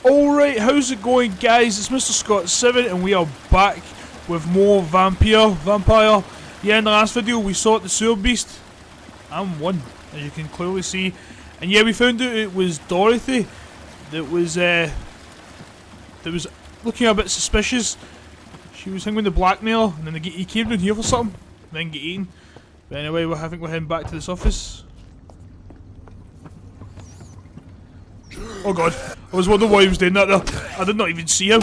Alright, how's it going, guys? It's Mr. Scott7 and we are back with more Vampire. Yeah, in the last video we saw the sewer beast. I'm one, as you can clearly see. And yeah, we found out it was Dorothy that was looking a bit suspicious. She was hanging with the Blackmail, and then he came down here for something, then get eaten. But anyway, I think we're heading back to this office. Oh god, I was wondering why he was doing that there. I did not even see him.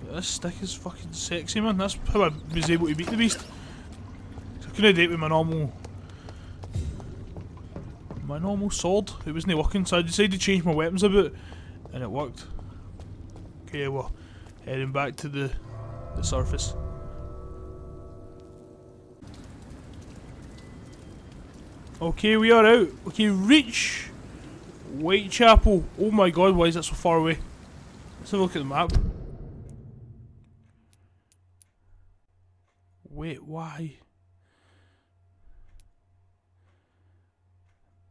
This stick is fucking sexy, man. That's how I was able to beat the beast. So I couldn't do it with my normal sword. It wasn't working, so I decided to change my weapons a bit, and it worked. Okay, we're heading back to the surface. Okay, we are out. Okay, reach Whitechapel. Oh my god, why is that so far away? Let's have a look at the map. Wait, why?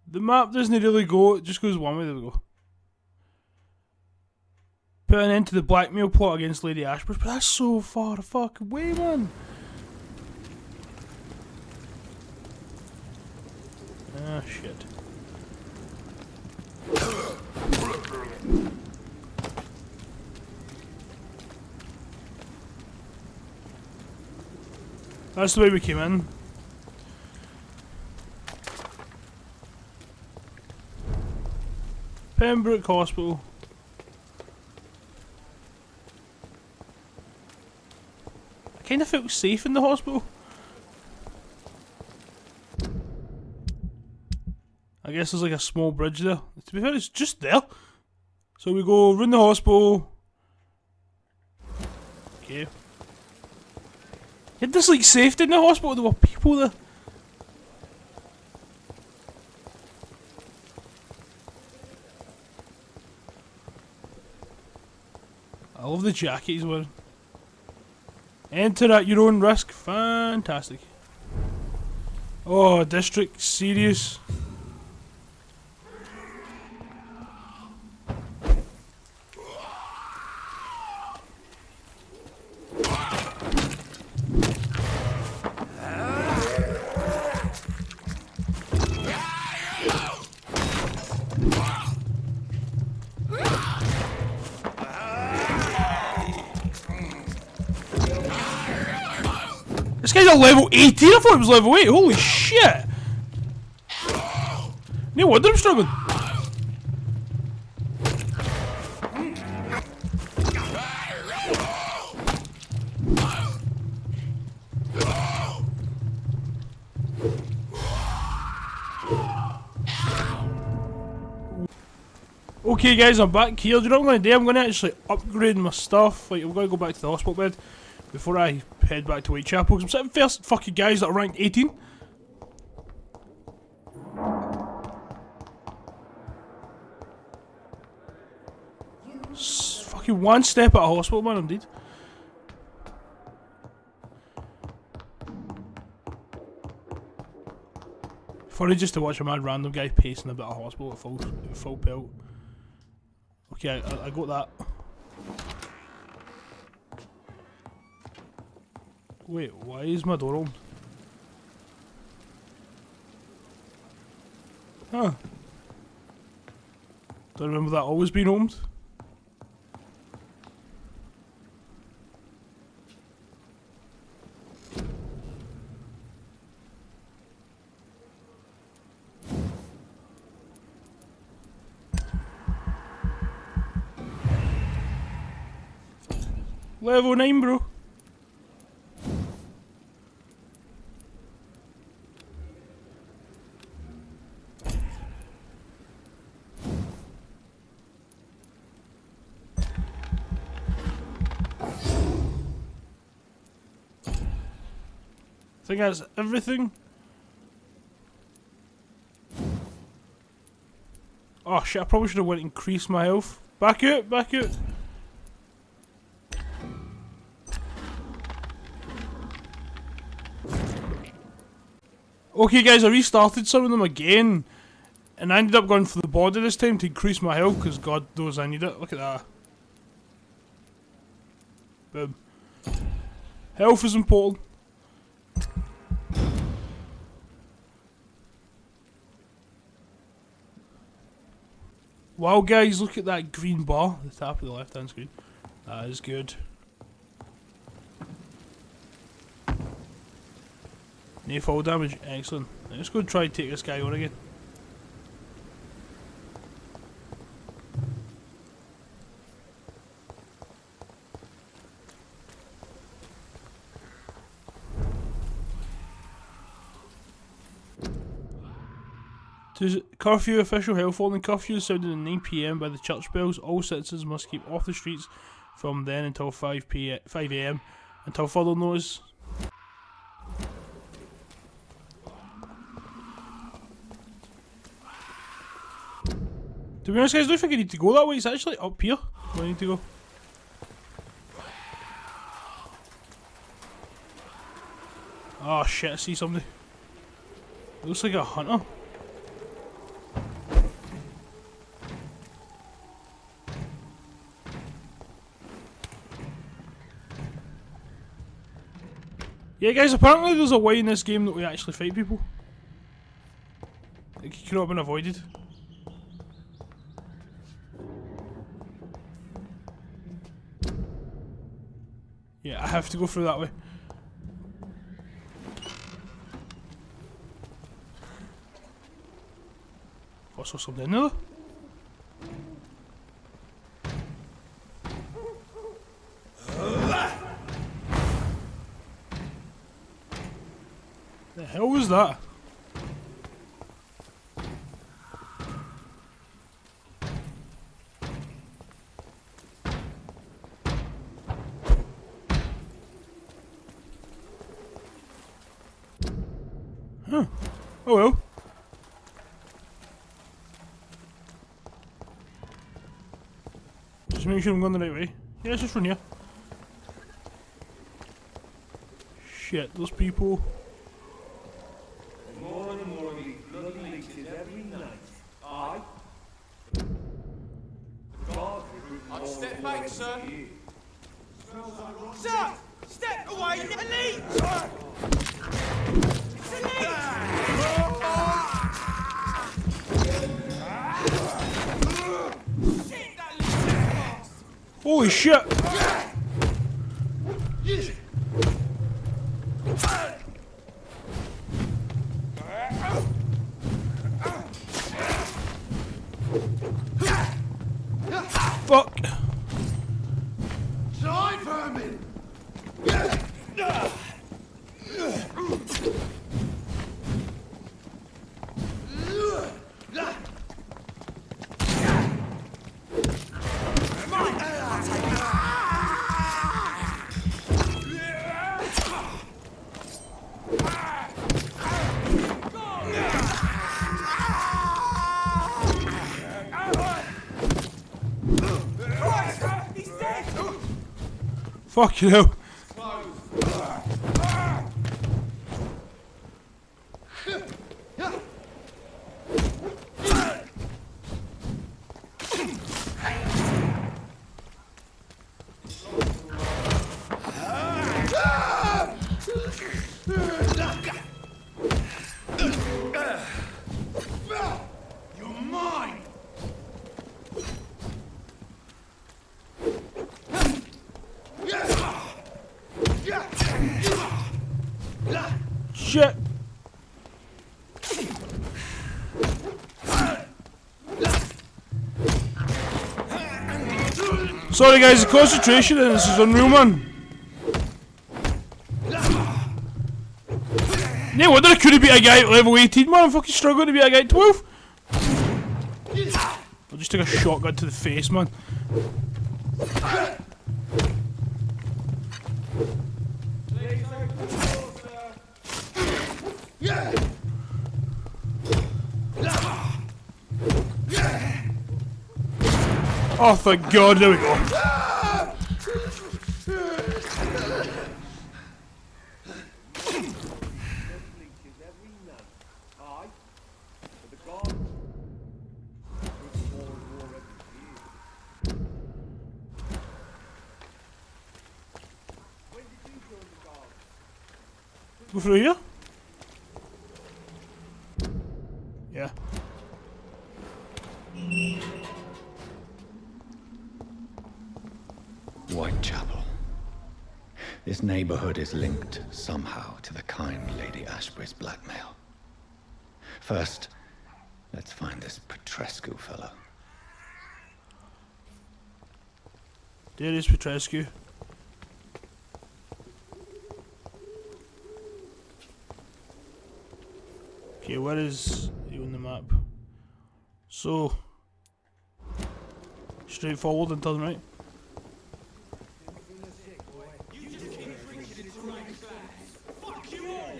The map doesn't really go, it just goes one way. There we go. Put an end to the blackmail plot against Lady Ashbury, but that's so far the fuck away, man. Ah, shit. That's the way we came in. Pembroke Hospital. I kind of felt safe in the hospital. I guess there's like a small bridge there. To be fair, it's just there. So we go round the hospital. Okay. There's like safety in the hospital, there were people there. I love the jacket he's wearing. Enter at your own risk. Fantastic. Oh, district, serious. This guy's a level 18, I thought it was level 8, holy shit! No wonder I'm struggling. Okay guys, I'm back here. Do you know what I'm going to do? I'm going to actually upgrade my stuff. Like, I'm going to go back to the hospital bed before I head back to Whitechapel, because I'm sitting first fucking guys that are ranked 18. Fucking one step at a hospital, man, indeed. Funny just to watch a mad random guy pacing about a hospital at full pelt. Okay, I got that. Wait, why is my door open? Huh. Don't remember that always being opened. Level 9, bro. I think that's everything. Oh shit, I probably should have went and increased my health. Back out, back out. Okay guys, I restarted some of them again. And I ended up going for the body this time to increase my health, because God knows I need it. Look at that. Boom. Health is important. Wow guys, look at that green bar at the top of the left hand screen. That is good. No fall damage, excellent. Let's go try and take this guy on again. Curfew, official health warning. Curfew is sounded at 9 PM by the church bells. All citizens must keep off the streets from then until 5 AM until further notice. To be honest guys, I don't think I need to go that way. It's actually up here where I need to go. Oh shit, I see somebody. It looks like a hunter. Yeah guys, apparently there's a way in this game that we actually fight people. It could not have been avoided. Yeah, I have to go through that way. I saw something in there. The hell was that? Huh. Oh well. Just make sure I'm going the right way. Yeah, it's just from here. Shit, those people. More and more of these blood leeches every night. Aye. I'd step back, sir. Sir! Step away! Elite! It's elite! Shit, that looks fast! Holy shit! Fuck! Die, vermin! He's dead! Fuck you know. You're mine! Shit! Sorry guys, the concentration in this is unreal, man. No wonder I couldn't beat a guy at level 18, man. I'm fucking struggling to beat a guy at 12. I'll just take a shotgun to the face, man. Oh, thank God, there we go. Go through here? Yeah. Whitechapel. This neighborhood is linked somehow to the kind Lady Ashbury's blackmail. First, let's find this Petrescu fellow. There is Petrescu. Okay, where is he on the map? So, straight forward and turn right. Fuck you all!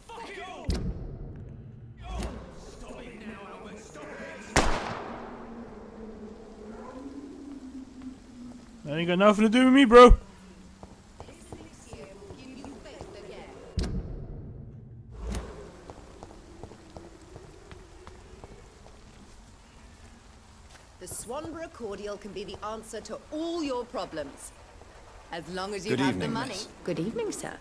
Fuck you all! Stop it now, Albert. Stop it! That ain't got nothing to do with me, bro. The Swanborough cordial can be the answer to all your problems. As long as you Good have the evening, money. miss. Good evening, sir.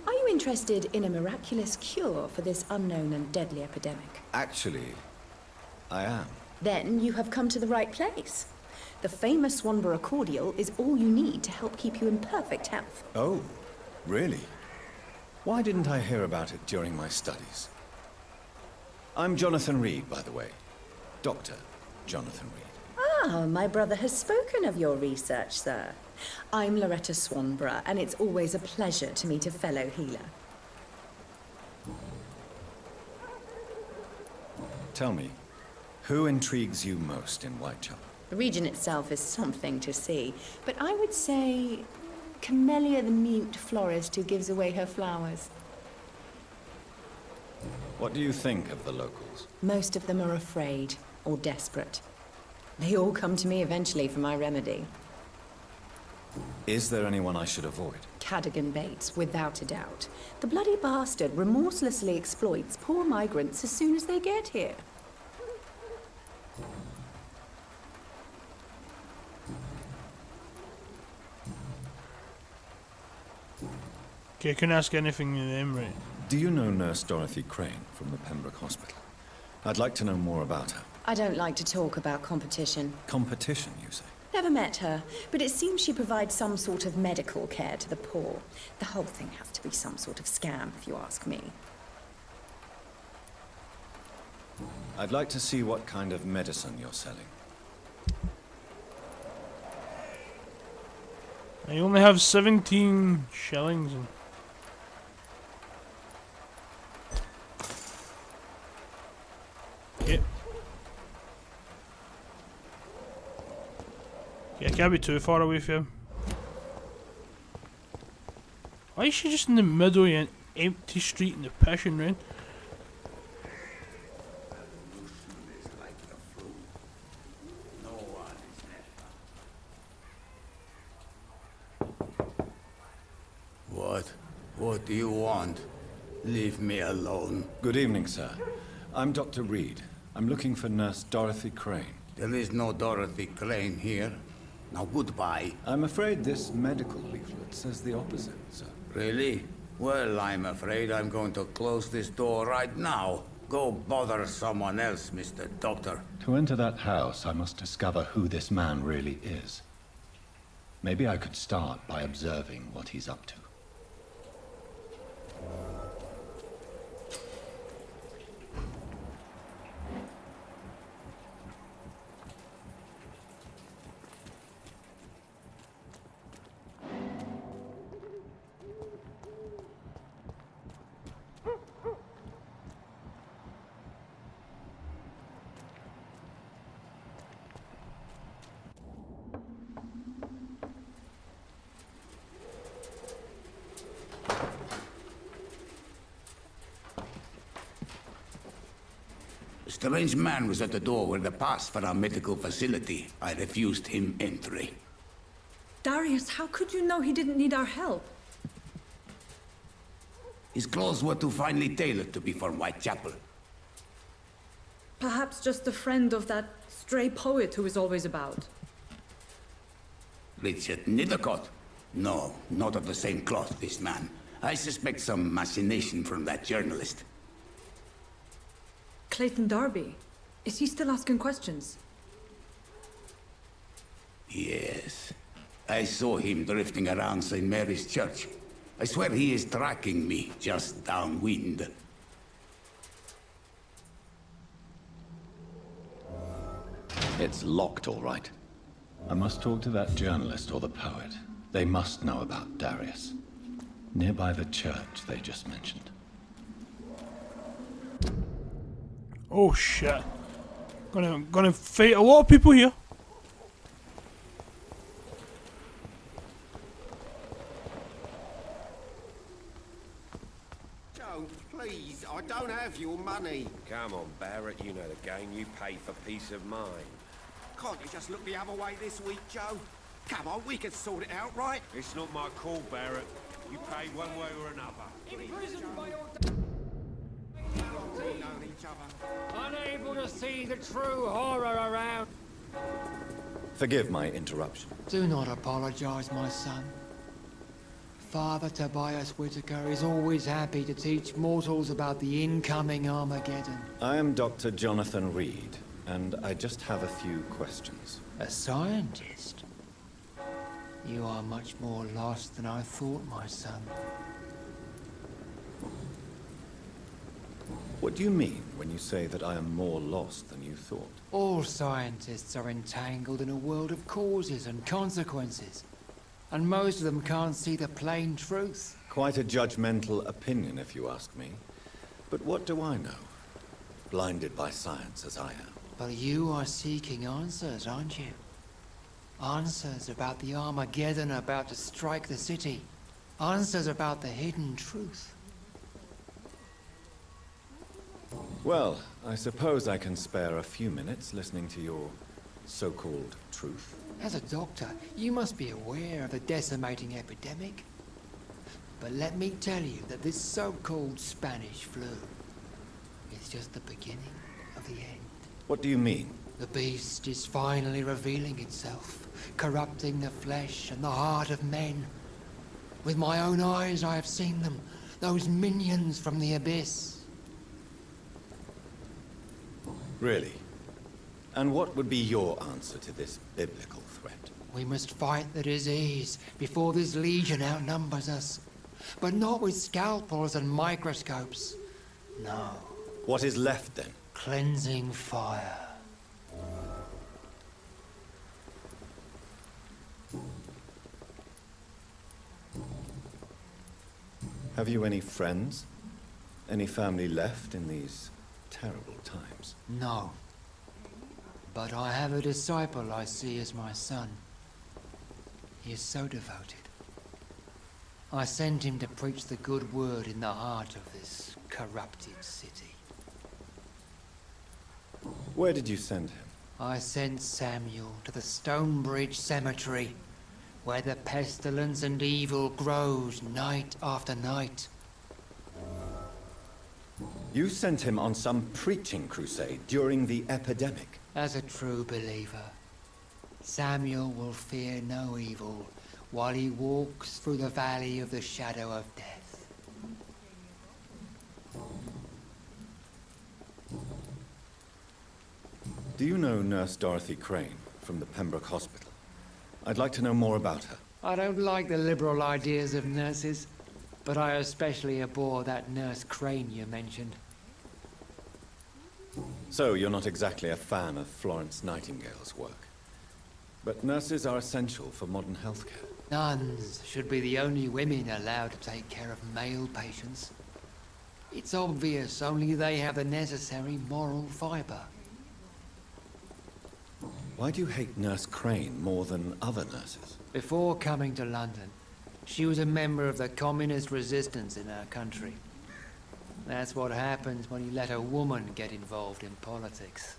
Are you interested in a miraculous cure for this unknown and deadly epidemic? Actually, I am. Then you have come to the right place. The famous Swanborough cordial is all you need to help keep you in perfect health. Oh, really? Why didn't I hear about it during my studies? I'm Jonathan Reed, by the way. Dr. Jonathan Reed. Ah, my brother has spoken of your research, sir. I'm Loretta Swanborough, and it's always a pleasure to meet a fellow healer. Tell me, who intrigues you most in Whitechapel? The region itself is something to see, but I would say Camellia the mute florist who gives away her flowers. What do you think of the locals? Most of them are afraid or desperate. They all come to me eventually for my remedy. Is there anyone I should avoid? Cadogan Bates, without a doubt. The bloody bastard remorselessly exploits poor migrants as soon as they get here. Okay, I couldn't ask anything to them, right? Do you know Nurse Dorothy Crane from the Pembroke Hospital? I'd like to know more about her. I don't like to talk about competition. Competition, you say? Never met her, but it seems she provides some sort of medical care to the poor. The whole thing has to be some sort of scam, if you ask me. I'd like to see what kind of medicine you're selling. I only have 17 shillings. Okay. Yeah, I can't be too far away from him. Why is she just in the middle of an empty street in the pissing rain? What do you want? Leave me alone. Good evening, sir. I'm Dr. Reed. I'm looking for Nurse Dorothy Crane. There is no Dorothy Crane here. Now goodbye. I'm afraid this medical leaflet says the opposite, sir. Really? Well, I'm afraid I'm going to close this door right now. Go bother someone else, Mr. Doctor. To enter that house, I must discover who this man really is. Maybe I could start by observing what he's up to. A strange man was at the door with a pass for our medical facility. I refused him entry. Darius, how could you know he didn't need our help? His clothes were too finely tailored to be from Whitechapel. Perhaps just a friend of that stray poet who is always about. Richard Nethercott? No, not of the same cloth, this man. I suspect some machination from that journalist. Clayton Darby. Is he still asking questions? Yes. I saw him drifting around St. Mary's Church. I swear he is tracking me just downwind. It's locked, all right. I must talk to that journalist or the poet. They must know about Darius. Nearby the church they just mentioned. Oh shit. Gonna fight a lot of people here. Don't, please. I don't have your money. Come on, Barrett, you know the game. You pay for peace of mind. Can't you just look the other way this week, Joe? Come on, we can sort it out, right? It's not my call, Barrett. You pay one way or another. Imprisoned by your We've known each other. unable to see the true horror around. Forgive my interruption. Do not apologize, my son. Father Tobias Whitaker is always happy to teach mortals about the incoming Armageddon. I am Dr. Jonathan Reed, and I just have a few questions. A scientist? You are much more lost than I thought, my son. What do you mean when you say that I am more lost than you thought? All scientists are entangled in a world of causes and consequences. And most of them can't see the plain truth. Quite a judgmental opinion, if you ask me. But what do I know? Blinded by science as I am. But you are seeking answers, aren't you? Answers about the Armageddon about to strike the city. Answers about the hidden truth. Well, I suppose I can spare a few minutes listening to your so-called truth. As a doctor, you must be aware of the decimating epidemic. But let me tell you that this so-called Spanish flu is just the beginning of the end. What do you mean? The beast is finally revealing itself, corrupting the flesh and the heart of men. With my own eyes I have seen them, those minions from the abyss. Really? And what would be your answer to this biblical threat? We must fight the disease before this legion outnumbers us. But not with scalpels and microscopes. No. What is left then? Cleansing fire. Have you any friends? Any family left in these terrible times? No. But I have a disciple I see as my son. He is so devoted. I sent him to preach the good word in the heart of this corrupted city. Where did you send him? I sent Samuel to the Stonebridge Cemetery, where the pestilence and evil grows night after night. You sent him on some preaching crusade during the epidemic. As a true believer, Samuel will fear no evil while he walks through the valley of the shadow of death. Do you know Nurse Dorothy Crane from the Pembroke Hospital? I'd like to know more about her. I don't like the liberal ideas of nurses, but I especially abhor that Nurse Crane you mentioned. So you're not exactly a fan of Florence Nightingale's work. But nurses are essential for modern healthcare. Nuns should be the only women allowed to take care of male patients. It's obvious only they have the necessary moral fibre. Why do you hate Nurse Crane more than other nurses? Before coming to London, she was a member of the communist resistance in our country. That's what happens when you let a woman get involved in politics.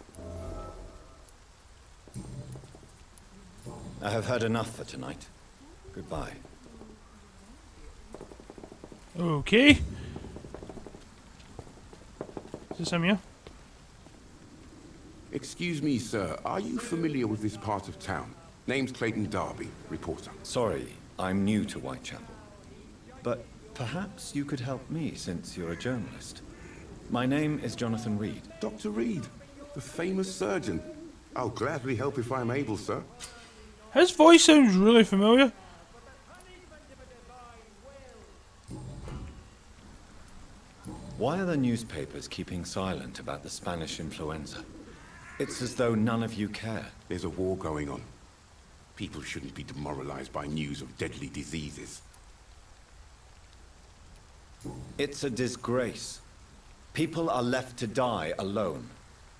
I have heard enough for tonight. Goodbye. Okay. Is this him here? Excuse me, sir. Are you familiar with this part of town? Name's Clayton Darby, reporter. Sorry, I'm new to Whitechapel. But Perhaps you could help me, since you're a journalist. My name is Jonathan Reed. Dr. Reed, the famous surgeon. I'll gladly help if I'm able, sir. His voice sounds really familiar. Why are the newspapers keeping silent about the Spanish influenza? It's as though none of you care. There's a war going on. People shouldn't be demoralized by news of deadly diseases. It's a disgrace. People are left to die alone.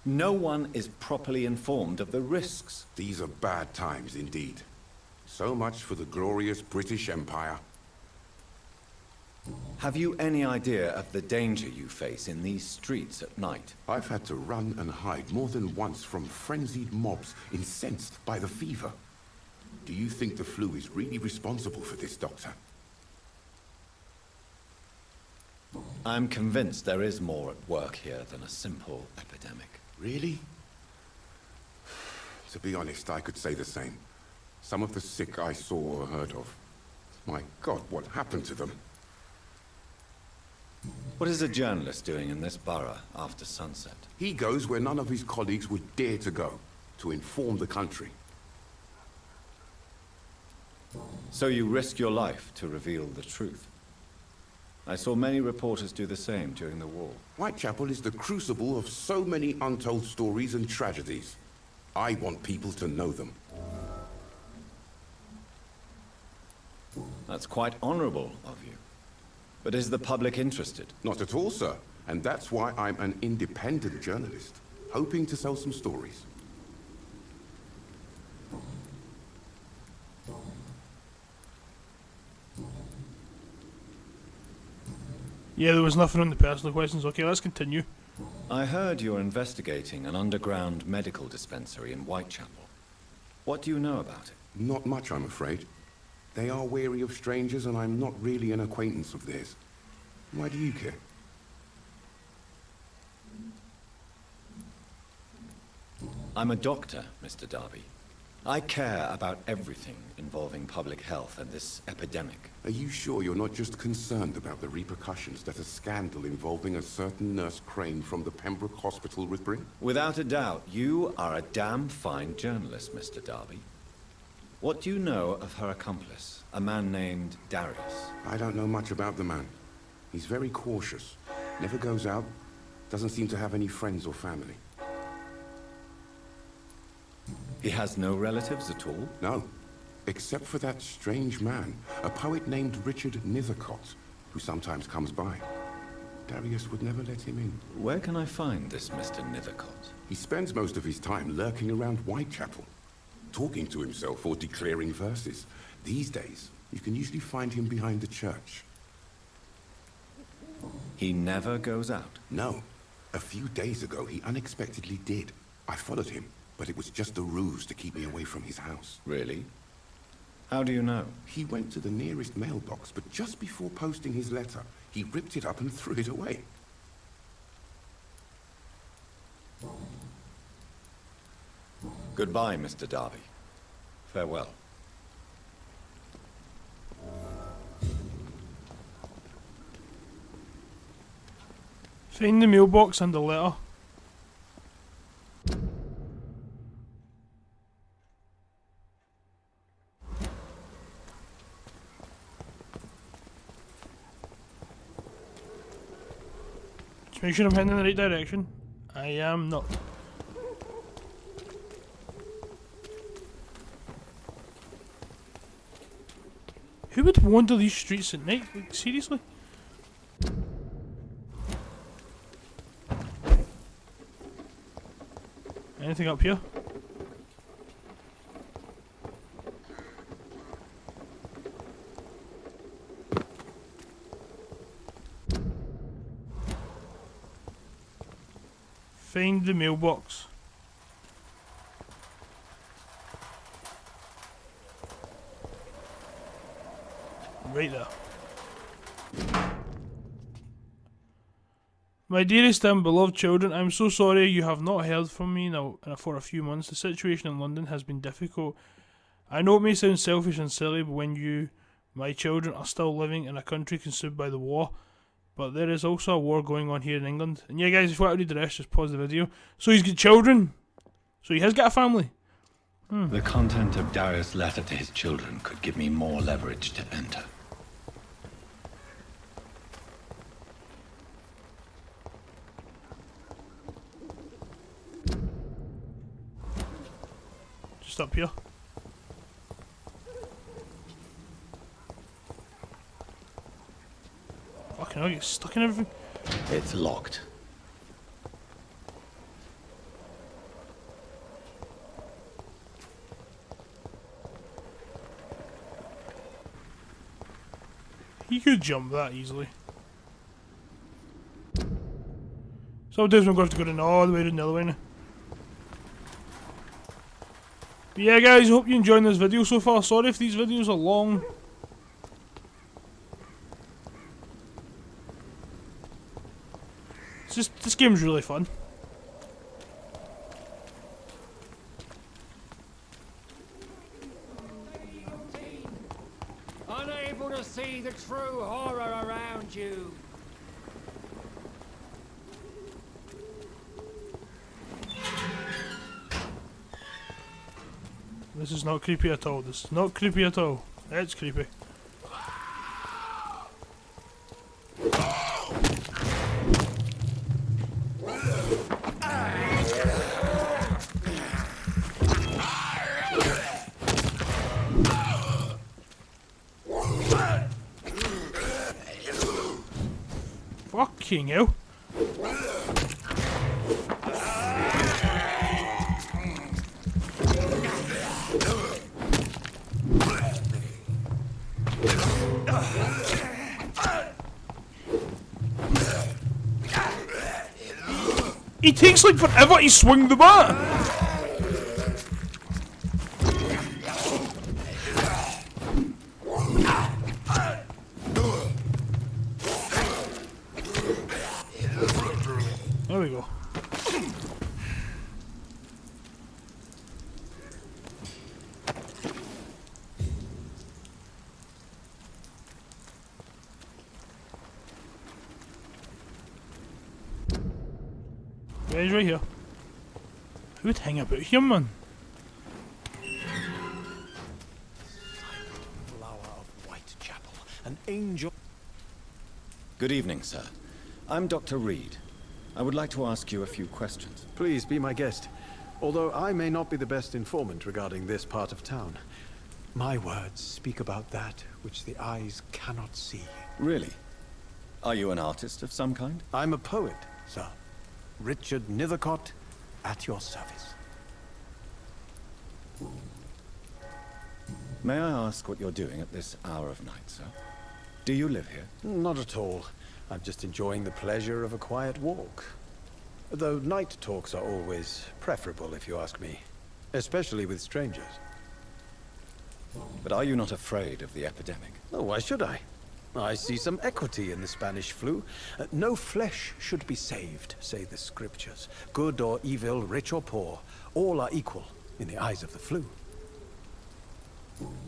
No one is properly informed of the risks. These are bad times indeed. So much for the glorious British Empire. Have you any idea of the danger you face in these streets at night? I've had to run and hide more than once from frenzied mobs incensed by the fever. Do you think the flu is really responsible for this, Doctor? I'm convinced there is more at work here than a simple epidemic. Really? To be honest, I could say the same. Some of the sick I saw or heard of. My God, what happened to them? What is a journalist doing in this borough after sunset? He goes where none of his colleagues would dare to go, to inform the country. So you risk your life to reveal the truth. I saw many reporters do the same during the war. Whitechapel is the crucible of so many untold stories and tragedies. I want people to know them. That's quite honorable of you. But is the public interested? Not at all, sir. And that's why I'm an independent journalist, hoping to sell some stories. Yeah, there was nothing on the personal questions. Okay, let's continue. I heard you're investigating an underground medical dispensary in Whitechapel. What do you know about it? Not much, I'm afraid. They are wary of strangers, and I'm not really an acquaintance of theirs. Why do you care? I'm a doctor, Mr. Darby. I care about everything involving public health and this epidemic. Are you sure you're not just concerned about the repercussions that a scandal involving a certain Nurse Crane from the Pembroke Hospital would bring? Without a doubt, you are a damn fine journalist, Mr. Darby. What do you know of her accomplice, a man named Darius? I don't know much about the man. He's very cautious, never goes out, doesn't seem to have any friends or family. He has no relatives at all? No, except for that strange man, a poet named Richard Nethercott, who sometimes comes by. Darius would never let him in. Where can I find this Mr. Nethercott? He spends most of his time lurking around Whitechapel, talking to himself or declaring verses. These days, you can usually find him behind the church. He never goes out? No. A few days ago, he unexpectedly did. I followed him, but it was just a ruse to keep me away from his house. Really? How do you know? He went to the nearest mailbox, but just before posting his letter, he ripped it up and threw it away. Goodbye, Mr. Darby. Farewell. Find the mailbox and the letter. Just make sure I'm heading in the right direction. I am not. Who would wander these streets at night? Like, seriously? Anything up here? Find the mailbox. Right there. My dearest and beloved children, I am so sorry you have not heard from me now for a few months. The situation in London has been difficult. I know it may sound selfish and silly, but when you, My children are still living in a country consumed by the war, but there is also a war going on here in England. And yeah, guys, if you want to read the rest, just pause the video. So he's got children. So he has got a family. The content of Darius' letter to his children could give me more leverage to enter. Just up here. Fucking hell, I get stuck in everything. It's locked. He could jump that easily. Sometimes we're going to have to go all the way to the other way now. But yeah, guys, I hope you're enjoying this video so far. Sorry if these videos are long. It's just, this game's really fun. Unable to see the true horror around you. This is not creepy at all. This is not creepy at all. It's creepy. Fucking hell. He takes like forever to swing the bat! There we go. Yeah, he's right here. Who'd hang about here, man? Flower of Whitechapel, an angel. Good evening, sir. I'm Dr. Reed. I would like to ask you a few questions. Please be my guest. Although I may not be the best informant regarding this part of town, my words speak about that which the eyes cannot see. Really? Are you an artist of some kind? I'm a poet, sir. Richard Nethercott, at your service. May I ask what you're doing at this hour of night, sir? Do you live here? Not at all. I'm just enjoying the pleasure of a quiet walk. Though night talks are always preferable, if you ask me. Especially with strangers. But are you not afraid of the epidemic? Oh, why should I? I see some equity in the Spanish flu. No flesh should be saved, say the scriptures. Good or evil, rich or poor, all are equal in the eyes of the flu.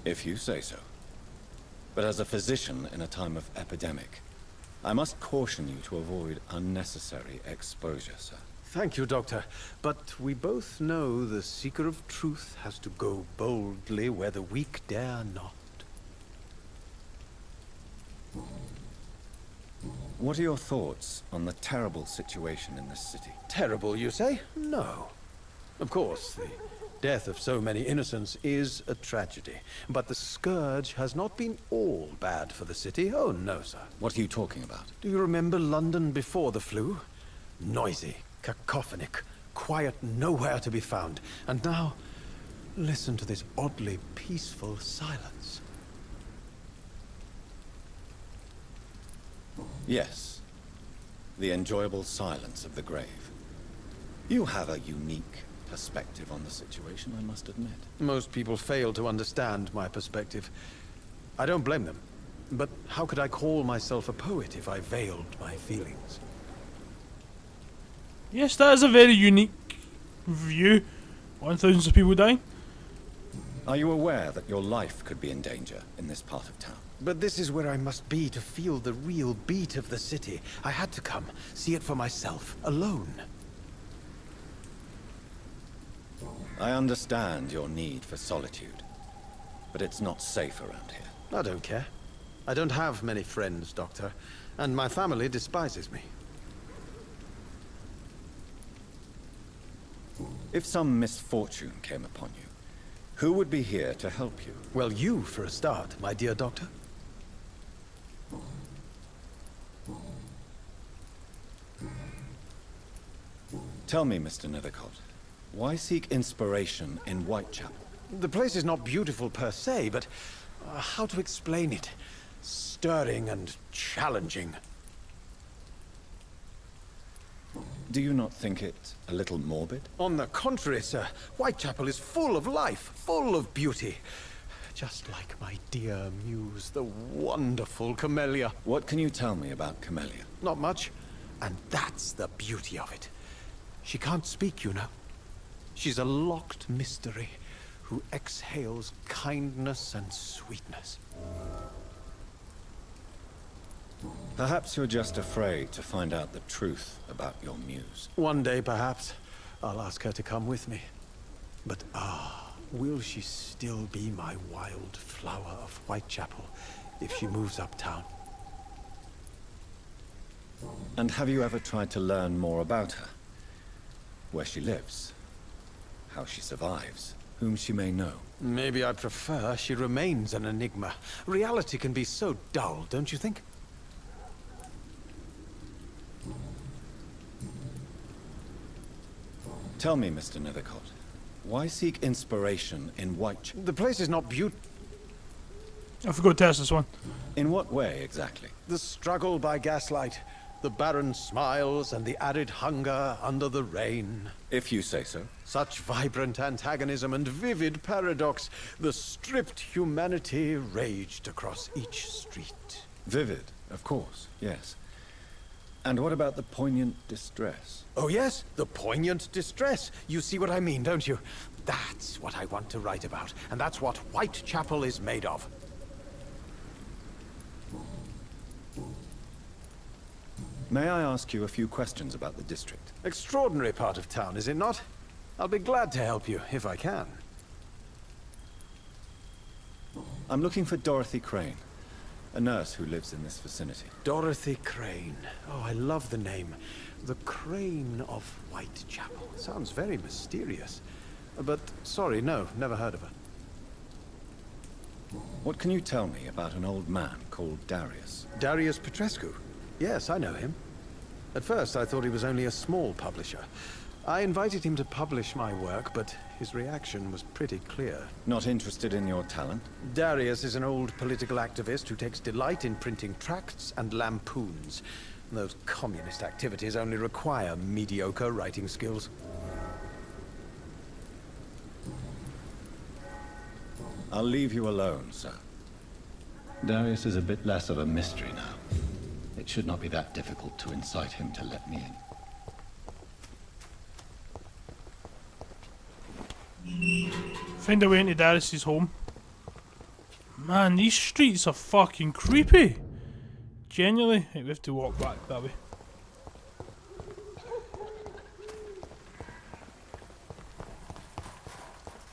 If you say so. But as a physician in a time of epidemic, I must caution you to avoid unnecessary exposure, sir. Thank you, Doctor. But we both know the seeker of truth has to go boldly where the weak dare not. What are your thoughts on the terrible situation in this city? Terrible, you say? No. Of course, the death of so many innocents is a tragedy. But the scourge has not been all bad for the city. Oh, no, sir. What are you talking about? Do you remember London before the flu? Noisy, cacophonic, quiet nowhere to be found. And now, listen to this oddly peaceful silence. Yes. The enjoyable silence of the grave. You have a unique perspective on the situation, I must admit. Most people fail to understand my perspective. I don't blame them. But how could I call myself a poet if I veiled my feelings? Yes, that is a very unique view on thousands of people dying. Are you aware that your life could be in danger in this part of town? But this is where I must be to feel the real beat of the city. I had to come, see it for myself, alone. I understand your need for solitude, but it's not safe around here. I don't care. I don't have many friends, Doctor, and my family despises me. If some misfortune came upon you, who would be here to help you? Well, you for a start, my dear Doctor. Tell me, Mr. Nethercott, why seek inspiration in Whitechapel? The place is not beautiful per se, but how to explain it? Stirring and challenging. Do you not think it a little morbid? On the contrary, sir. Whitechapel is full of life, full of beauty. Just like my dear muse, the wonderful Camellia. What can you tell me about Camellia? Not much. And that's the beauty of it. She can't speak, you know. She's a locked mystery who exhales kindness and sweetness. Perhaps you're just afraid to find out the truth about your muse. One day, perhaps, I'll ask her to come with me. But will she still be my wild flower of Whitechapel if she moves uptown? And have you ever tried to learn more about her? Where she lives? How she survives? Whom she may know? Maybe I prefer she remains an enigma. Reality can be so dull, don't you think? Tell me, Mr. Nethercott, why seek inspiration in Whitechapel? The place is not beautiful. I forgot to test this one. In what way, exactly? The struggle by gaslight, the barren smiles, and the arid hunger under the rain. If you say so. Such vibrant antagonism and vivid paradox. The stripped humanity raged across each street. Vivid, of course, yes. And what about the poignant distress? Oh yes, the poignant distress. You see what I mean, don't you? That's what I want to write about, and that's what Whitechapel is made of. May I ask you a few questions about the district? Extraordinary part of town, is it not? I'll be glad to help you, if I can. I'm looking for Dorothy Crane, a nurse who lives in this vicinity. Dorothy Crane. Oh, I love the name. The Crane of Whitechapel. Sounds very mysterious. But, sorry, no, never heard of her. What can you tell me about an old man called Darius? Darius Petrescu? Yes, I know him. At first, I thought he was only a small publisher. I invited him to publish my work, but his reaction was pretty clear. Not interested in your talent? Darius is an old political activist who takes delight in printing tracts and lampoons. Those communist activities only require mediocre writing skills. I'll leave you alone, sir. Darius is a bit less of a mystery now. It should not be that difficult to incite him to let me in. Find a way into Darius's home. Man, these streets are fucking creepy. Genuinely. Right, we have to walk back that way.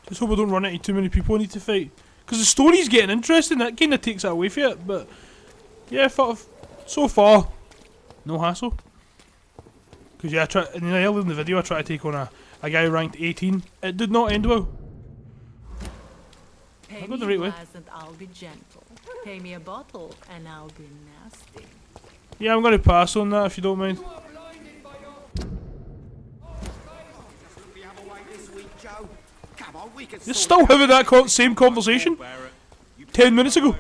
Just hope I don't run into too many people I need to fight. Because the story's getting interesting, that kind of takes it away from it, but... Yeah, so far, no hassle. Because yeah, earlier in the video I tried to take on a guy ranked 18. It did not end well. Pay I got me the right a way. glass and I'll be gentle. Pay me a bottle and I'll be nasty. Yeah, I'm going to pass on that if you don't mind. You're still having that same conversation 10 minutes ago.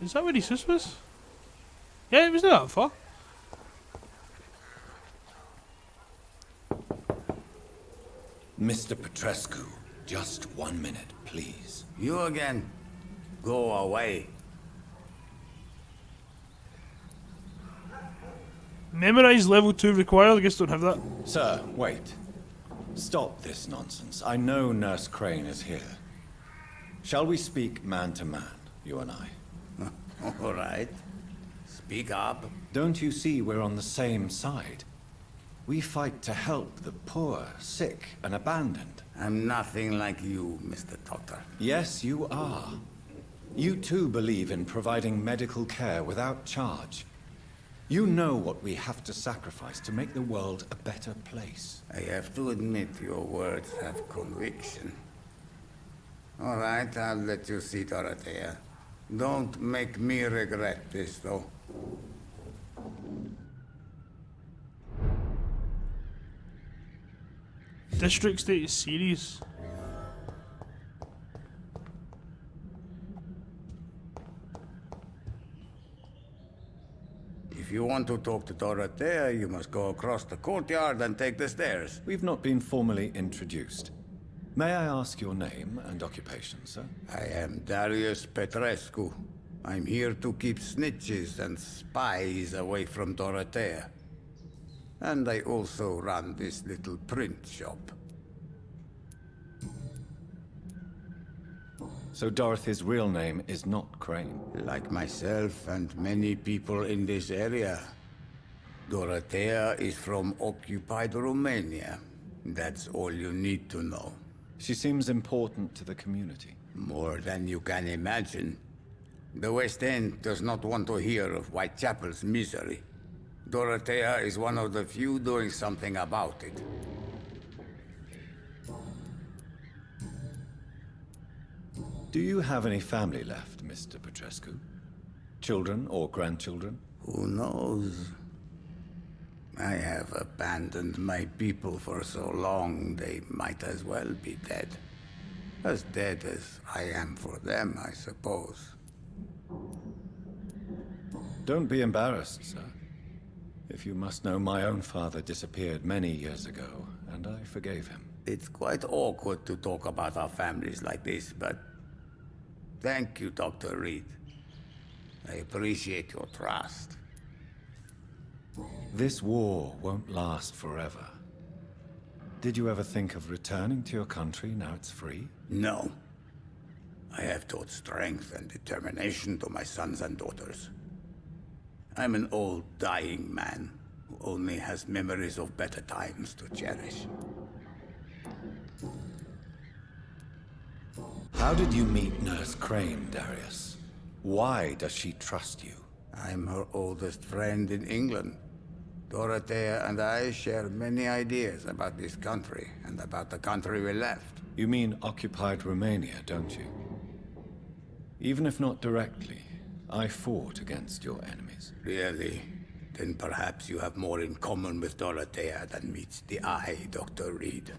Is that where his sis was? Yeah, it wasn't that far. Mr. Petrescu, just 1 minute, please. You again? Go away. Memorize level 2 required. I guess don't have that. Sir, wait. Stop this nonsense. I know Nurse Crane is here. Shall we speak man to man, you and I? All right. Speak up. Don't you see we're on the same side? We fight to help the poor, sick, and abandoned. I'm nothing like you, Mr. Doctor. Yes, you are. You too believe in providing medical care without charge. You know what we have to sacrifice to make the world a better place. I have to admit your words have conviction. All right, I'll let you see Dorothea. Don't make me regret this, though. District State is serious. If you want to talk to Dorothea, you must go across the courtyard and take the stairs. We've not been formally introduced. May I ask your name and occupation, sir? I am Darius Petrescu. I'm here to keep snitches and spies away from Dorothea. And I also run this little print shop. So Dorothy's real name is not Crane? Like myself and many people in this area, Dorothea is from occupied Romania. That's all you need to know. She seems important to the community. More than you can imagine. The West End does not want to hear of Whitechapel's misery. Dorothea is one of the few doing something about it. Do you have any family left, Mr. Petrescu? Children or grandchildren? Who knows? I have abandoned my people for so long, they might as well be dead. As dead as I am for them, I suppose. Don't be embarrassed, sir. If you must know, my own father disappeared many years ago, and I forgave him. It's quite awkward to talk about our families like this, but thank you, Dr. Reed. I appreciate your trust. This war won't last forever. Did you ever think of returning to your country now it's free? No. I have taught strength and determination to my sons and daughters. I'm an old, dying man who only has memories of better times to cherish. How did you meet Nurse Crane, Darius? Why does she trust you? I'm her oldest friend in England. Dorothea and I share many ideas about this country and about the country we left. You mean occupied Romania, don't you? Even if not directly, I fought against your enemies. Really? Then perhaps you have more in common with Dorothea than meets the eye, Dr. Reed.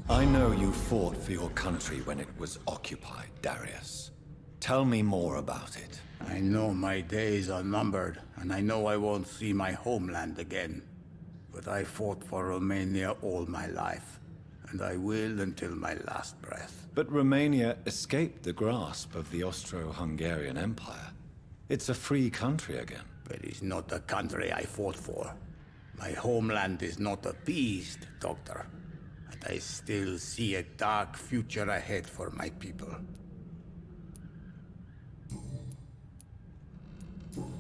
I know you fought for your country when it was occupied, Darius. Tell me more about it. I know my days are numbered, and I know I won't see my homeland again. But I fought for Romania all my life, and I will until my last breath. But Romania escaped the grasp of the Austro-Hungarian Empire. It's a free country again. But it's not the country I fought for. My homeland is not appeased, Doctor. And I still see a dark future ahead for my people.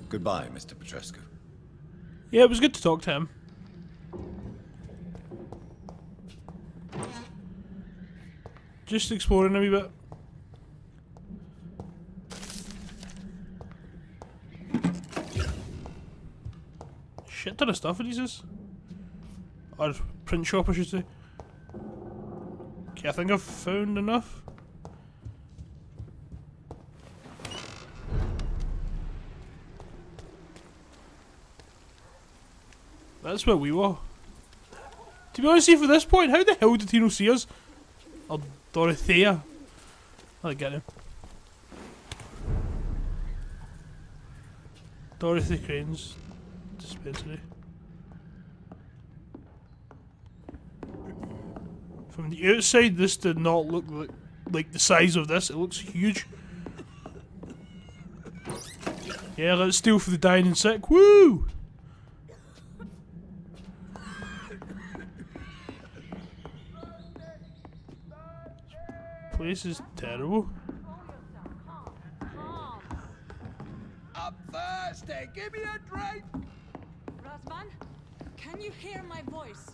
Goodbye, Mr. Petrescu. Yeah, it was good to talk to him. Just exploring a wee bit. Shit ton of stuff in these. Or print shop, I should say. Okay, I think I've found enough. That's where we were. To be honest, see, for this point, how the hell did he not see us? Or Dorothea? I'll get him. Dorothy Crane's dispensary. From the outside, this did not look like the size of this. It looks huge. Yeah, let's steal for the dying and sick. Woo! Place is terrible. I'm thirsty. Give me a drink. Razvan, can you hear my voice?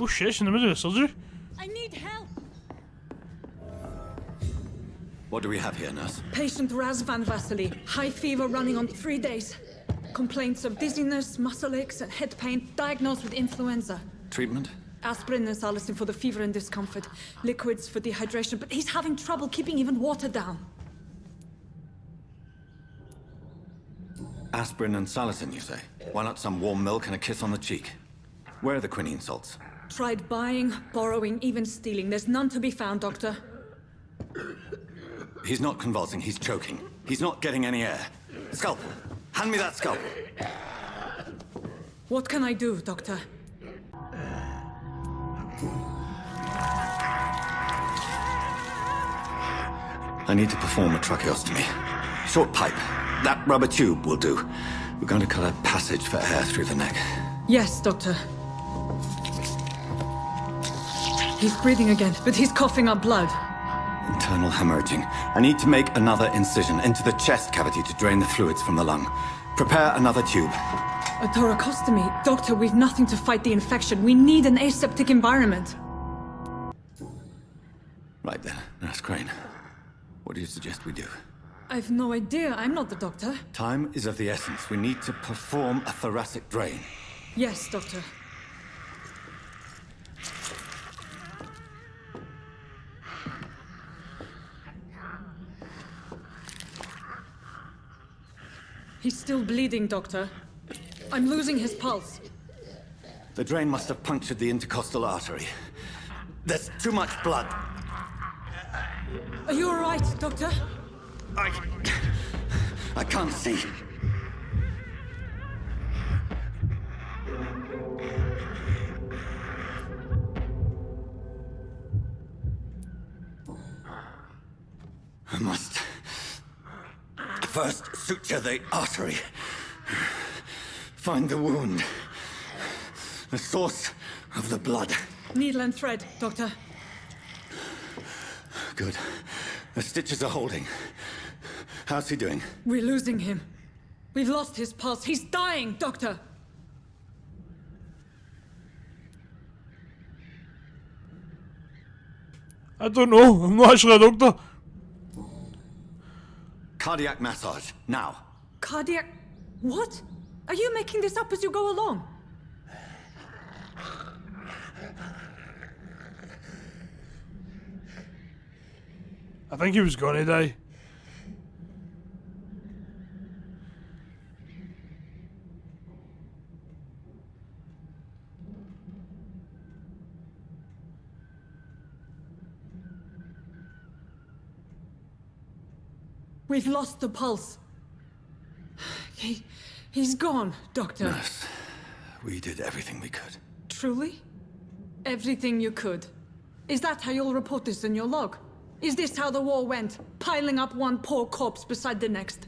Oh shit, she's in the middle of surgery. I need help. What do we have here, nurse? Patient Razvan Vasily. High fever running on 3 days. Complaints of dizziness, muscle aches, and head pain. Diagnosed with influenza. Treatment? Aspirin and salicin for the fever and discomfort. Liquids for dehydration, but he's having trouble keeping even water down. Aspirin and salicin, you say? Why not some warm milk and a kiss on the cheek? Where are the quinine salts? Tried buying, borrowing, even stealing. There's none to be found, Doctor. He's not convulsing, he's choking. He's not getting any air. Scalpel! Hand me that scalpel! What can I do, Doctor? I need to perform a tracheostomy. Short pipe. That rubber tube will do. We're going to cut a passage for air through the neck. Yes, Doctor. He's breathing again, but he's coughing up blood. Internal hemorrhaging. I need to make another incision into the chest cavity to drain the fluids from the lung. Prepare another tube. A thoracostomy? Doctor, we've nothing to fight the infection. We need an aseptic environment. Right then, Nurse Crane. What do you suggest we do? I've no idea. I'm not the doctor. Time is of the essence. We need to perform a thoracic drain. Yes, Doctor. He's still bleeding, Doctor. I'm losing his pulse. The drain must have punctured the intercostal artery. There's too much blood. Are you all right, Doctor? I can't see. I must first suture the artery. Find the wound. The source of the blood. Needle and thread, Doctor. Good. The stitches are holding. How's he doing? We're losing him. We've lost his pulse. He's dying, Doctor! I don't know. I'm not actually a doctor. Cardiac massage, now. Cardiac... What? Are you making this up as you go along? I think he was gonna die. We've lost the pulse. He's gone, Doctor. Nurse, we did everything we could. Truly? Everything you could. Is that how you'll report this in your log? Is this how the war went? Piling up one poor corpse beside the next?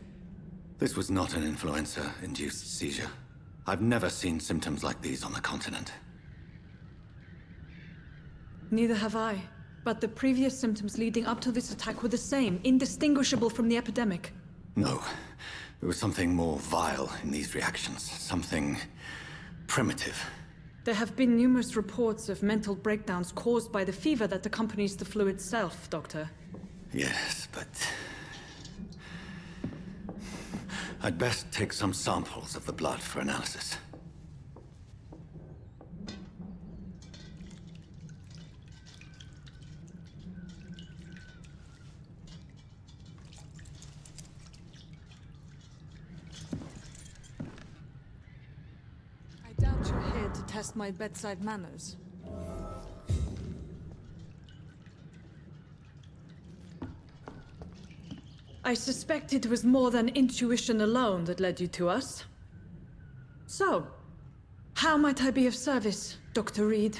This was not an influenza-induced seizure. I've never seen symptoms like these on the continent. Neither have I. But the previous symptoms leading up to this attack were the same, indistinguishable from the epidemic. No. There was something more vile in these reactions. Something primitive. There have been numerous reports of mental breakdowns caused by the fever that accompanies the flu itself, Doctor. Yes, but... I'd best take some samples of the blood for analysis. I doubt you're here to test my bedside manners. I suspect it was more than intuition alone that led you to us. So, how might I be of service, Dr. Reed?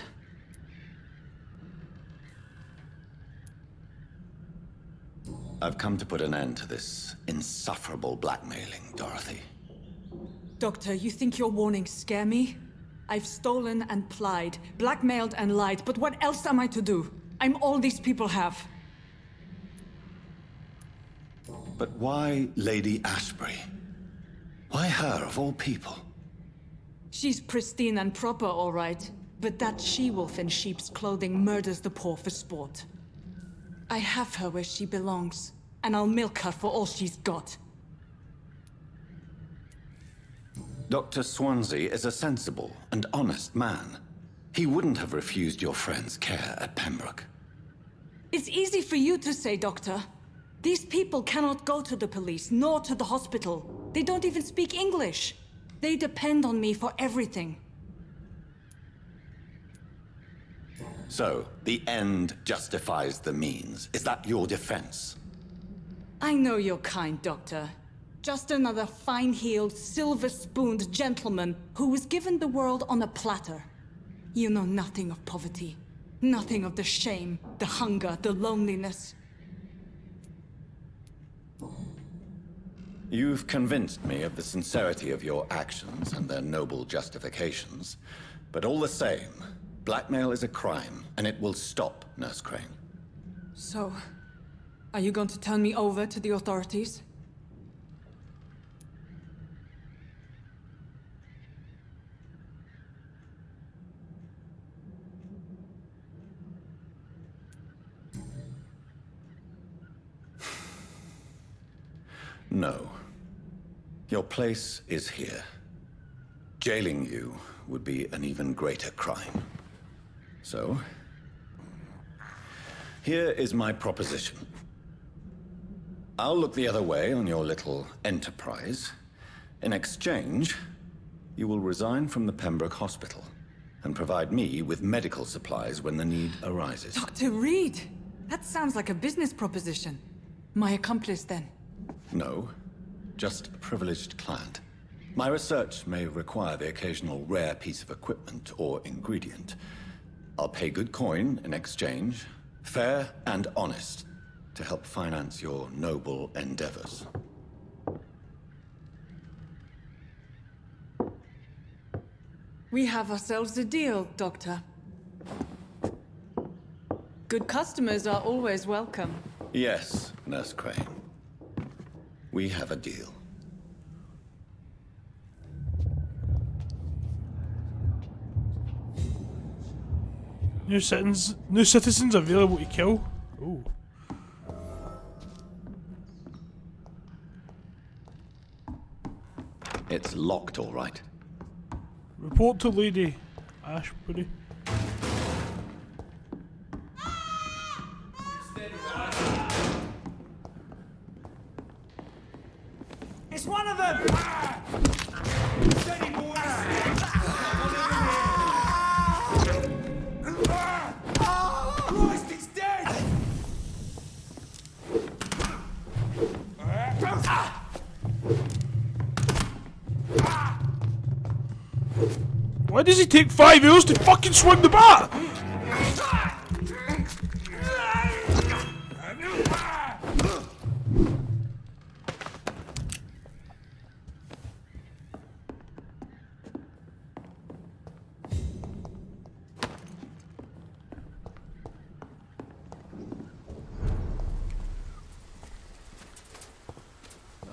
I've come to put an end to this insufferable blackmailing, Dorothy. Doctor, you think your warnings scare me? I've stolen and plied, blackmailed and lied, but what else am I to do? I'm all these people have. But why Lady Ashbury? Why her, of all people? She's pristine and proper, all right. But that she-wolf in sheep's clothing murders the poor for sport. I have her where she belongs, and I'll milk her for all she's got. Dr. Swansea is a sensible and honest man. He wouldn't have refused your friend's care at Pembroke. It's easy for you to say, Doctor. These people cannot go to the police, nor to the hospital. They don't even speak English. They depend on me for everything. So, the end justifies the means. Is that your defense? I know you're kind, Doctor. Just another fine-heeled, silver-spooned gentleman who was given the world on a platter. You know nothing of poverty. Nothing of the shame, the hunger, the loneliness. You've convinced me of the sincerity of your actions and their noble justifications. But all the same, blackmail is a crime, and it will stop, Nurse Crane. So, are you going to turn me over to the authorities? No. Your place is here. Jailing you would be an even greater crime. So, here is my proposition. I'll look the other way on your little enterprise. In exchange, you will resign from the Pembroke Hospital and provide me with medical supplies when the need arises. Dr. Reed! That sounds like a business proposition. My accomplice, then. No, just a privileged client. My research may require the occasional rare piece of equipment or ingredient. I'll pay good coin in exchange, fair and honest, to help finance your noble endeavors. We have ourselves a deal, Doctor. Good customers are always welcome. Yes, Nurse Crane. We have a deal. New citizens available to kill. Ooh. It's locked, all right. Report to Lady Ashbury. It's one of them! Steady, boys! Christ, he's dead! Why does he take 5 years to fucking swing the bat?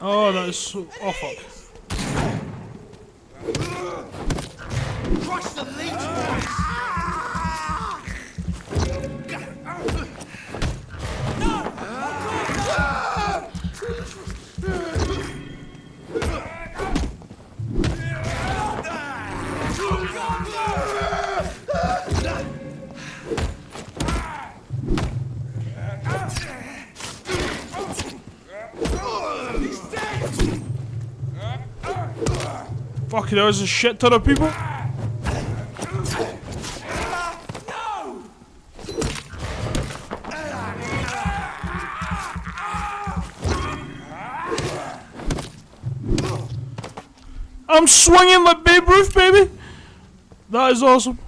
Oh, that is so... Oh, fuck. Crush the leech, Fucking hell, there's a shit ton of people. I'm swinging like Babe Ruth, baby. That is awesome.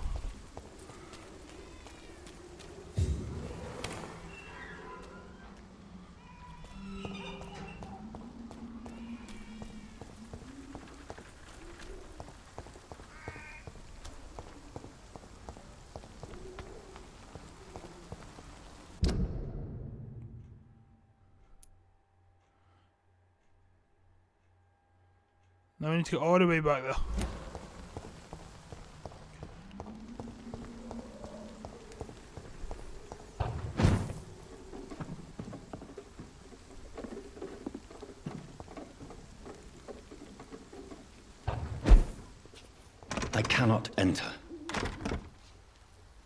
Now we need to get all the way back there. I cannot enter.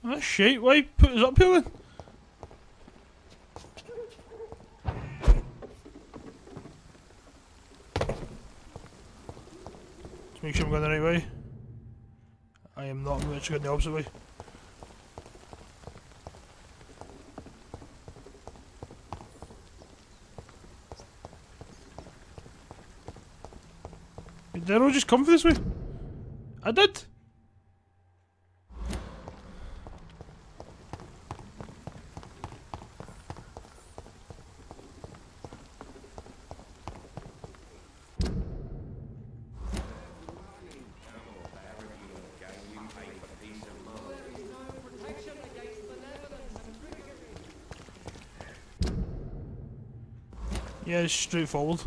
That's shit, why put us up here then? Let's make sure I'm going the right way. I am not, I'm actually going the opposite way. Did I not just come for this way? I did! Yeah, it's straightforward.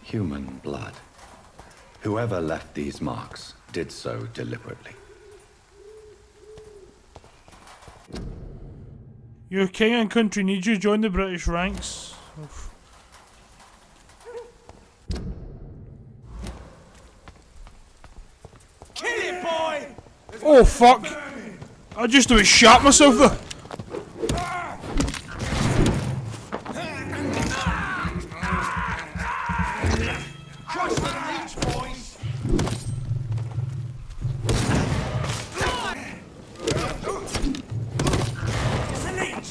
Human blood. Whoever left these marks did so deliberately. Your king and country need you. Join the British ranks. Oof. Kill it, boy! Oh fuck! I just about shot myself there. Crush the leech, boys! It's a leech!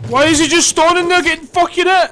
Why is he just standing there getting fucking hit?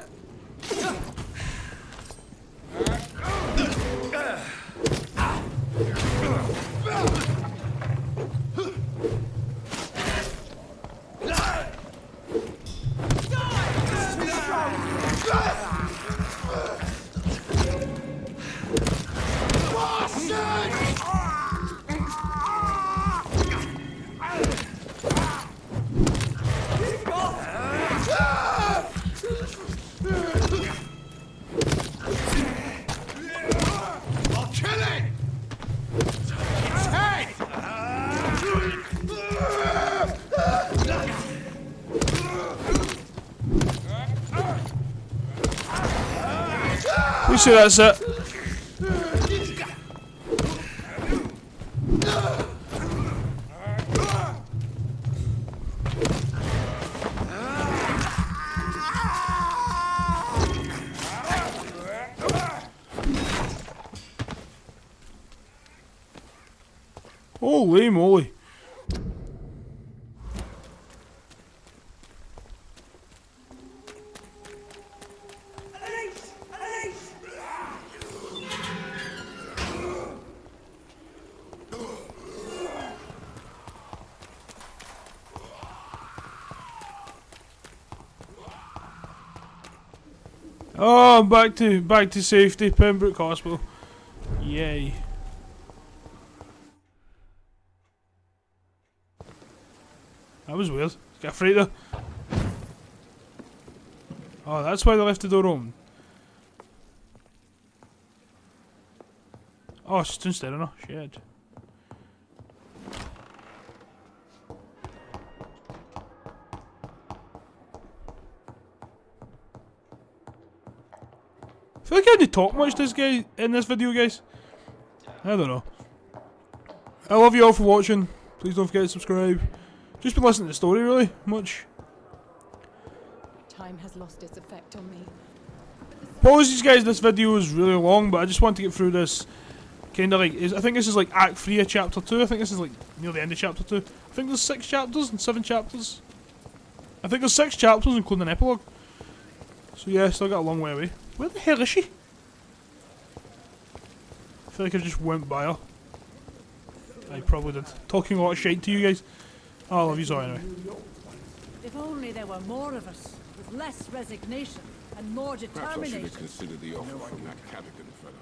We see that's it. Holy moly. Oh, I'm back to safety, Pembroke Hospital. Yay. That was weird. Got afraid there. Oh, that's why they left the door open. Oh, it's just instead of no shit. I feel like I didn't talk much to this guy in this video, guys. I don't know. I love you all for watching. Please don't forget to subscribe. Just been listening to the story really much. crime has lost its effect on me. Apologies guys, this video is really long, but I just want to get through this kind of like, I think this is like Act 3 of Chapter 2, I think this is like near the end of Chapter 2. I think there's 6 chapters and 7 chapters. I think there's 6 chapters including an epilogue. So yeah, still got a long way away. Where the hell is she? I feel like I just went by her. I probably did. Talking a lot of shit to you guys. Oh, I love you, sorry anyway. If only there were more of us, with less resignation and more Perhaps I should determination. have considered the offer from that Cadigan fellow.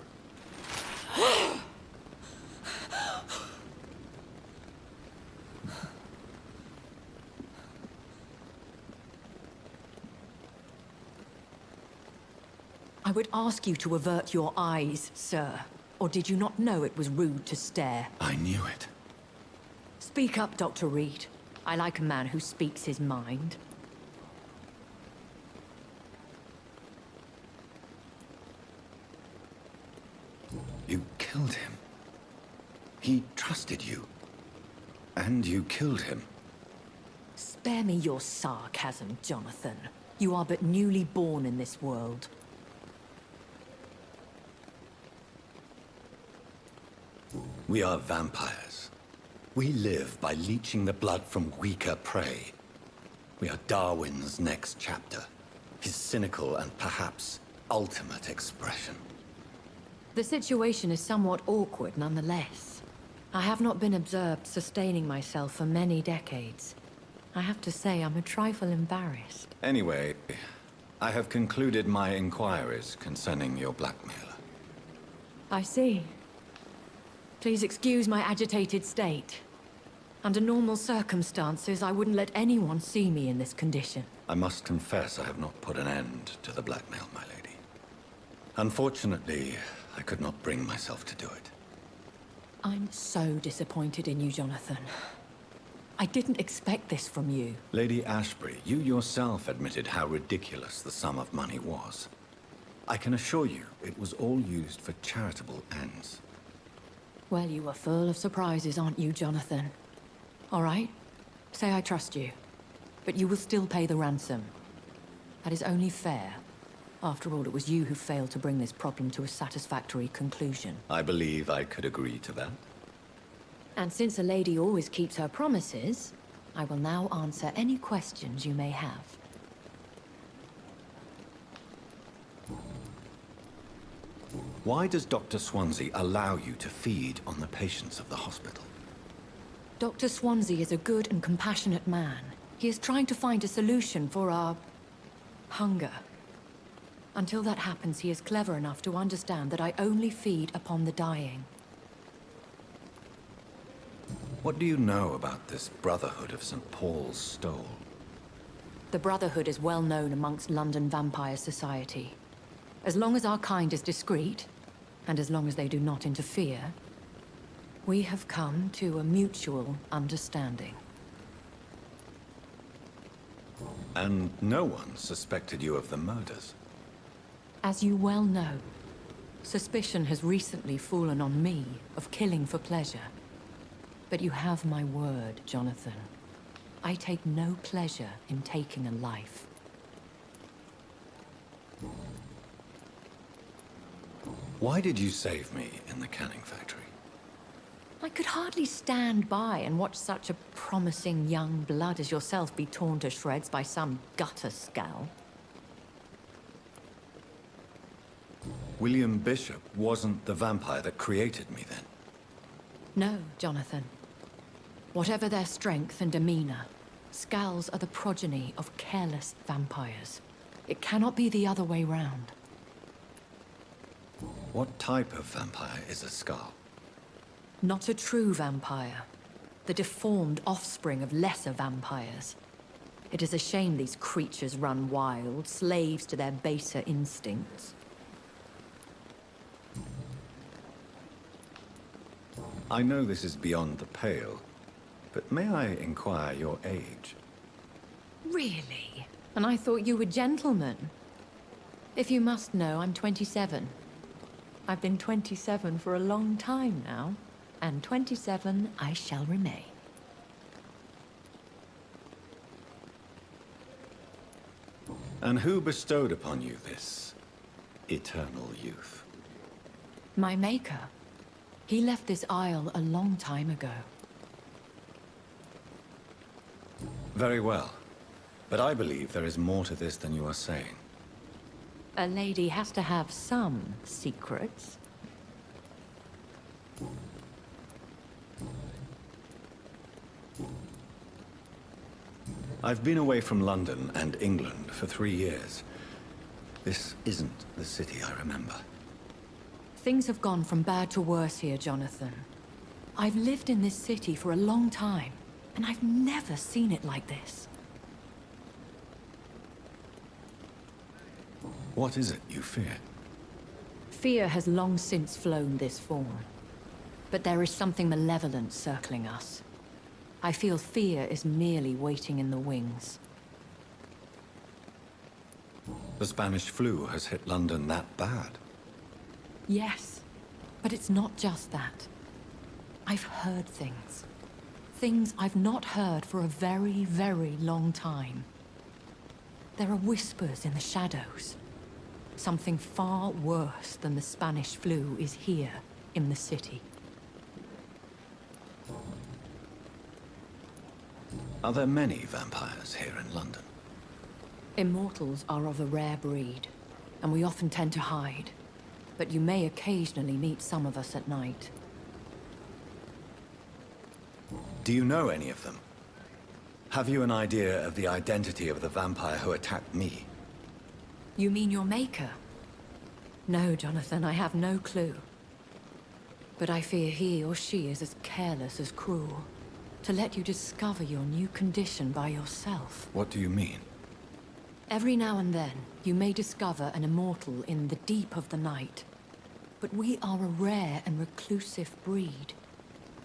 I would ask you to avert your eyes, sir. Or did you not know it was rude to stare? I knew it. Speak up, Dr. Reed. I like a man who speaks his mind. You killed him. He trusted you. And you killed him. Spare me your sarcasm, Jonathan. You are but newly born in this world. We are vampires. We live by leeching the blood from weaker prey. We are Darwin's next chapter. His cynical and perhaps ultimate expression. The situation is somewhat awkward nonetheless. I have not been observed sustaining myself for many decades. I have to say I'm a trifle embarrassed. Anyway, I have concluded my inquiries concerning your blackmailer. I see. Please excuse my agitated state. Under normal circumstances, I wouldn't let anyone see me in this condition. I must confess I have not put an end to the blackmail, my lady. Unfortunately, I could not bring myself to do it. I'm so disappointed in you, Jonathan. I didn't expect this from you. Lady Ashbury, you yourself admitted how ridiculous the sum of money was. I can assure you, it was all used for charitable ends. Well, you are full of surprises, aren't you, Jonathan? All right, say I trust you, but you will still pay the ransom. That is only fair. After all, it was you who failed to bring this problem to a satisfactory conclusion. I believe I could agree to that. And since a lady always keeps her promises, I will now answer any questions you may have. Why does Dr. Swansea allow you to feed on the patients of the hospital? Dr. Swansea is a good and compassionate man. He is trying to find a solution for our hunger. Until that happens, he is clever enough to understand that I only feed upon the dying. What do you know about this Brotherhood of St. Paul's Stole? The Brotherhood is well known amongst London vampire society. As long as our kind is discreet, and as long as they do not interfere, we have come to a mutual understanding. And no one suspected you of the murders? As you well know, suspicion has recently fallen on me of killing for pleasure. But you have my word, Jonathan. I take no pleasure in taking a life. Why did you save me in the canning factory? I could hardly stand by and watch such a promising young blood as yourself be torn to shreds by some gutter scowl. William Bishop wasn't the vampire that created me then? No, Jonathan. Whatever their strength and demeanor, scowls are the progeny of careless vampires. It cannot be the other way round. What type of vampire is a Scowl? Not a true vampire. The deformed offspring of lesser vampires. It is a shame these creatures run wild, slaves to their baser instincts. I know this is beyond the pale, but may I inquire your age? Really? And I thought you were gentlemen. If you must know, I'm 27. I've been 27 for a long time now, and 27 I shall remain. And who bestowed upon you this eternal youth? My maker. He left this isle a long time ago. Very well. But I believe there is more to this than you are saying. A lady has to have some secrets. I've been away from London and England for 3 years. This isn't the city I remember. Things have gone from bad to worse here, Jonathan. I've lived in this city for a long time, and I've never seen it like this. What is it you fear? Fear has long since flown this form. But there is something malevolent circling us. I feel fear is merely waiting in the wings. The Spanish flu has hit London that bad. Yes, but it's not just that. I've heard things. Things I've not heard for a very, very long time. There are whispers in the shadows. Something far worse than the Spanish flu is here in the city. Are there many vampires here in London? Immortals are of a rare breed, and we often tend to hide. But you may occasionally meet some of us at night. Do you know any of them? Have you an idea of the identity of the vampire who attacked me? You mean your maker? No, Jonathan, I have no clue. But I fear he or she is as careless as cruel. To let you discover your new condition by yourself. What do you mean? Every now and then, you may discover an immortal in the deep of the night. But we are a rare and reclusive breed.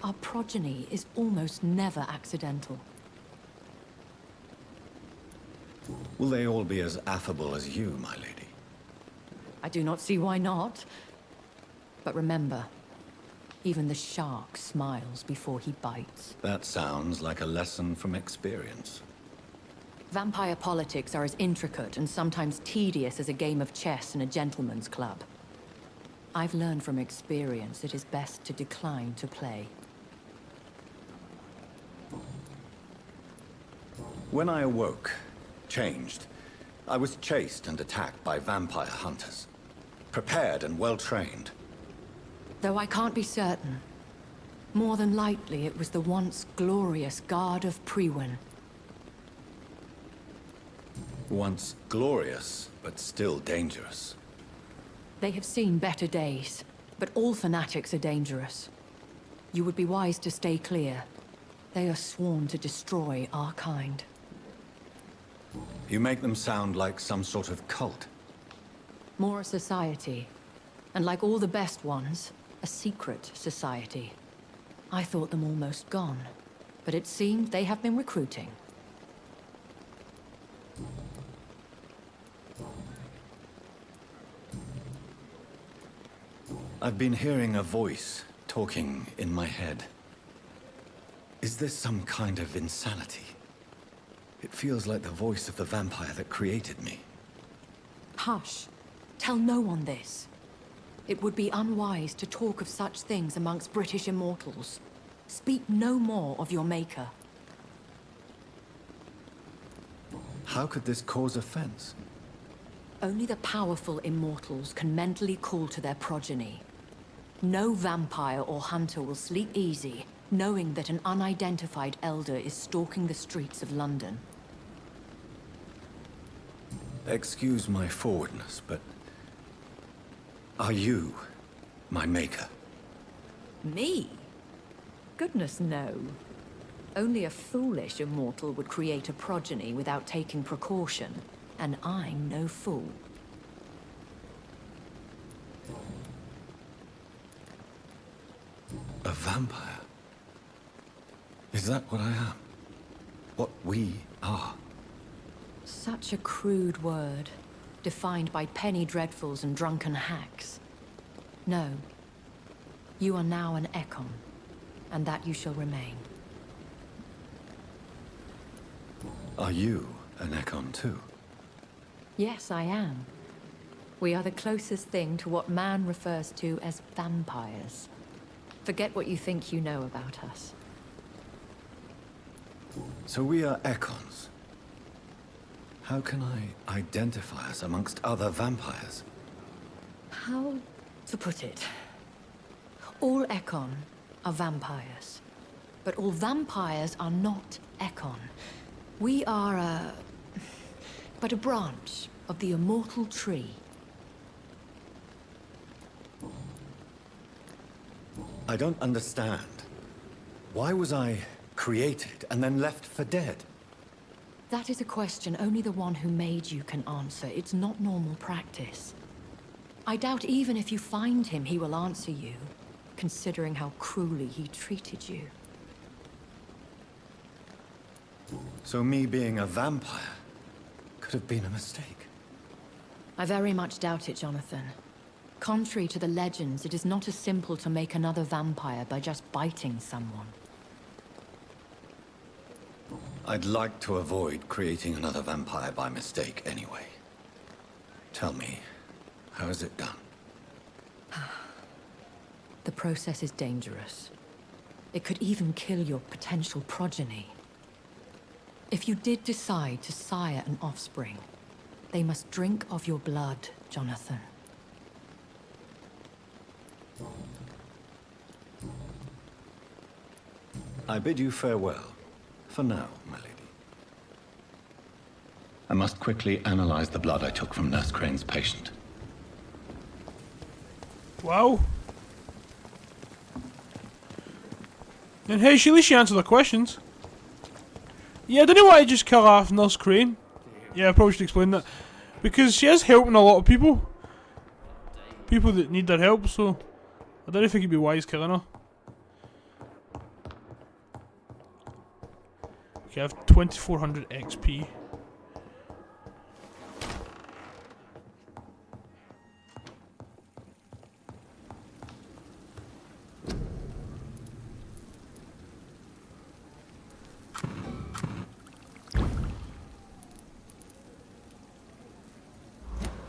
Our progeny is almost never accidental. Will they all be as affable as you, my lady? I do not see why not. But remember, even the shark smiles before he bites. That sounds like a lesson from experience. Vampire politics are as intricate and sometimes tedious as a game of chess in a gentleman's club. I've learned from experience it is best to decline to play. When I awoke, changed, I was chased and attacked by vampire hunters. Prepared and well-trained. Though I can't be certain. More than likely, it was the once glorious Guard of Priwen. Once glorious, but still dangerous. They have seen better days, but all fanatics are dangerous. You would be wise to stay clear. They are sworn to destroy our kind. You make them sound like some sort of cult. More a society. And like all the best ones, a secret society. I thought them almost gone, but it seemed they have been recruiting. I've been hearing a voice talking in my head. Is this some kind of insanity? It feels like the voice of the vampire that created me. Hush. Tell no one this. It would be unwise to talk of such things amongst British immortals. Speak no more of your maker. How could this cause offense? Only the powerful immortals can mentally call to their progeny. No vampire or hunter will sleep easy, knowing that an unidentified elder is stalking the streets of London. Excuse my forwardness, but... are you my maker? Me? Goodness, no. Only a foolish immortal would create a progeny without taking precaution, and I'm no fool. A vampire? Is that what I am? What we are? Such a crude word, defined by penny dreadfuls and drunken hacks. No. You are now an Ekon, and that you shall remain. Are you an Ekon too? Yes, I am. We are the closest thing to what man refers to as vampires. Forget what you think you know about us. So we are Ekons. How can I identify us amongst other vampires? How to put it? All Ekon are vampires. But all vampires are not Ekon. We are but a branch of the immortal tree. I don't understand. Why was I created and then left for dead? That is a question only the one who made you can answer. It's not normal practice. I doubt even if you find him, he will answer you, considering how cruelly he treated you. So me being a vampire could have been a mistake. I very much doubt it, Jonathan. Contrary to the legends, it is not as simple to make another vampire by just biting someone. I'd like to avoid creating another vampire by mistake anyway. Tell me, how is it done? The process is dangerous. It could even kill your potential progeny. If you did decide to sire an offspring, they must drink of your blood, Jonathan. I bid you farewell. For now, my lady. I must quickly analyze the blood I took from Nurse Crane's patient. Wow. And hey, at least she answered the questions. Yeah, I don't know why I just kill off Nurse Crane. Yeah, I probably should explain that. Because she is helping a lot of people. People that need their help, so I don't think it'd be wise killing her. Okay, I have 2400 XP.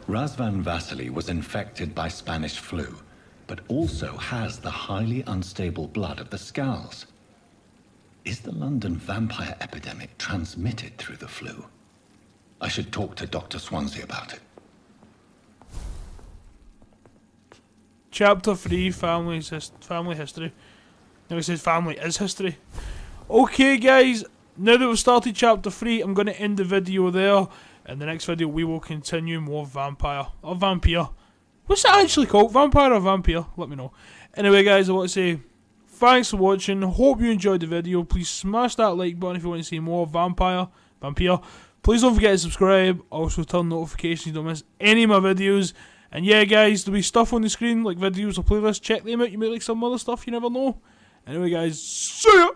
Razvan Vasily was infected by Spanish flu, but also has the highly unstable blood of the Scowls. Is the London vampire epidemic transmitted through the flu? I should talk to Dr. Swansea about it. Chapter 3, family history. Now it says family is history. Okay guys, now that we've started chapter 3, I'm going to end the video there. In the next video we will continue more vampire, or vampire. What's it actually called? Vampire or vampire? Let me know. Anyway guys, I want to say thanks for watching. Hope you enjoyed the video. Please smash that like button if you want to see more vampire. Please don't forget to subscribe. Also turn notifications so you don't miss any of my videos. And yeah guys, there'll be stuff on the screen like videos or playlists. Check them out. You may like some other stuff, you never know. Anyway guys, see ya!